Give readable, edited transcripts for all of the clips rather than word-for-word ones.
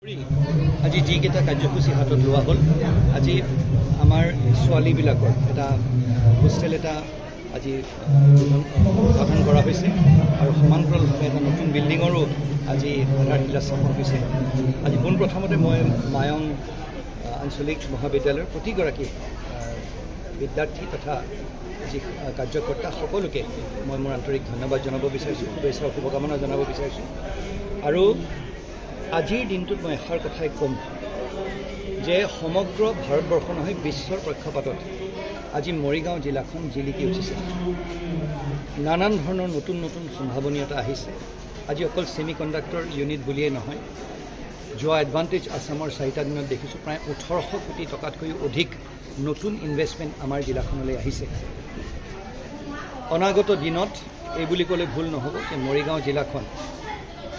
আজি যিকেইটা কাৰ্যসূচী হাতত লোৱা হ'ল, আজি আমাৰ ছোৱালীবিলাকৰ এটা হোষ্টেল এটা আজি গঠন কৰা হৈছে আৰু সমান্তৰালভাৱে এটা নতুন বিল্ডিঙৰো আজি আধাৰশিলা স্থাপন হৈছে। আজি পোনপ্ৰথমতে মই মায়ং আঞ্চলিক মহাবিদ্যালয়ৰ প্ৰতিগৰাকী বিদ্যাৰ্থী তথা যি কাৰ্যকৰ্তা সকলোকে মই মোৰ আন্তৰিক ধন্যবাদ জনাব বিচাৰিছোঁ, শুভেচ্ছা শুভকামনা জনাব বিচাৰিছোঁ। আৰু আজিৰ দিনটোত মই এষাৰ কথাই ক'ম যে সমগ্ৰ ভাৰতবৰ্ষ নহয় বিশ্বৰ প্ৰেক্ষাপটত আজি মৰিগাঁও জিলাখন জিলিকি উঠিছে। নানান ধৰণৰ নতুন নতুন সম্ভাৱনীয়তা আহিছে। আজি অকল ছেমি কণ্ডাক্টৰ ইউনিট বুলিয়েই নহয়, যোৱা এডভান্টেজ আছামৰ 4টা দিনত দেখিছোঁ প্ৰায় 1800 কোটি টকাতকৈ অধিক নতুন ইনভেষ্টমেণ্ট আমাৰ জিলাখনলৈ আহিছে। অনাগত দিনত এই বুলি ক'লে ভুল নহ'ব যে মৰিগাঁও জিলাখন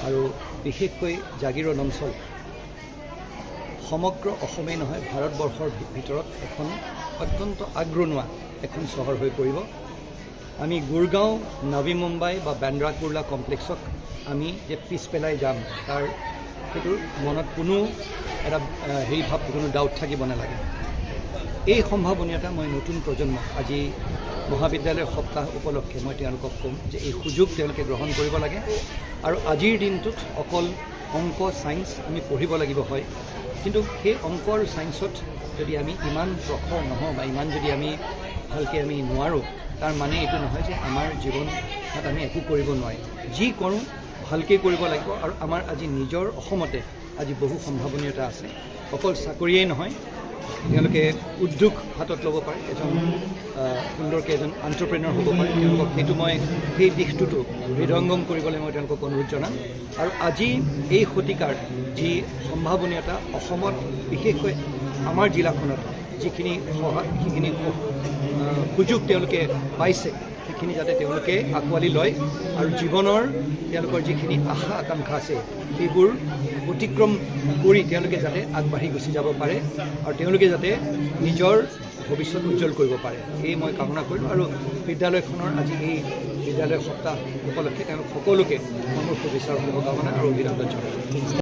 আৰু বিশেষকৈ জাগিৰোড অঞ্চল সমগ্ৰ অসমেই নহয় ভাৰতবৰ্ষৰ ভিতৰত এখন অত্যন্ত আগৰণুৱা এখন চহৰ হৈ পৰিব। আমি গুৰগাঁও, নবী মুম্বাই বা বান্দ্ৰা কুৰ্লা কমপ্লেক্সক আমি যে পিছ পেলাই যাম তাৰ সেইটোৰ মনত কোনো এটা কোনো ডাউট থাকিব নালাগে। এই সম্ভাৱনীয়তা মই নতুন প্ৰজন্মক আজি মহাবিদ্যালয়ৰ সপ্তাহ উপলক্ষে মই তেওঁলোকক ক'ম যে এই সুযোগ তেওঁলোকে গ্ৰহণ কৰিব লাগে। আৰু আজিৰ দিনটোত অকল অংক ছায়েন্স আমি পঢ়িব লাগিব হয়, কিন্তু সেই অংক আৰু ছায়েন্সত যদি আমি ইমান প্ৰখৰ নহওঁ বা ইমান যদি আমি ভালকৈ আমি নোৱাৰোঁ, তাৰ মানে এইটো নহয় যে আমাৰ জীৱনত আমি একো কৰিব নোৱাৰিম। যি কৰোঁ ভালকৈ কৰিব লাগিব। আৰু আমাৰ আজি নিজৰ অসমতে আজি বহু সম্ভাৱনীয়তা আছে। অকল চাকৰিয়েই নহয়, তেওঁলোকে উদ্যোগ হাতত ল'ব পাৰে, এজন সুন্দৰকৈ এজন এণ্টাৰপ্ৰেনৰ হ'ব পাৰে। তেওঁলোকক সেইটো মই সেই দিশটোতো হৃদয়ংগম কৰিবলৈ মই তেওঁলোকক অনুৰোধ জনাম। আৰু আজি এই শতিকাৰ যি সম্ভাৱনীয়তা অসমত বিশেষকৈ আমাৰ জিলাখনত যিখিনি সেইখিনি সুযোগ তেওঁলোকে পাইছে, সেইখিনি যাতে তেওঁলোকে আঁকোৱালি লয় আৰু জীৱনৰ তেওঁলোকৰ যিখিনি আশা আকাংক্ষা আছে সেইবোৰ অতিক্ৰম কৰি তেওঁলোকে যাতে আগবাঢ়ি গুচি যাব পাৰে আৰু তেওঁলোকে যাতে নিজৰ ভৱিষ্যত উজ্জ্বল কৰিব পাৰে, এই মই কামনা কৰিলোঁ। আৰু বিদ্যালয়খনৰ আজি এই বিদ্যালয় সপ্তাহ উপলক্ষে তেওঁলোক সকলোকে মোৰ শুভেচ্ছা শুভকামনা আৰু অভিনন্দন জনালোঁ।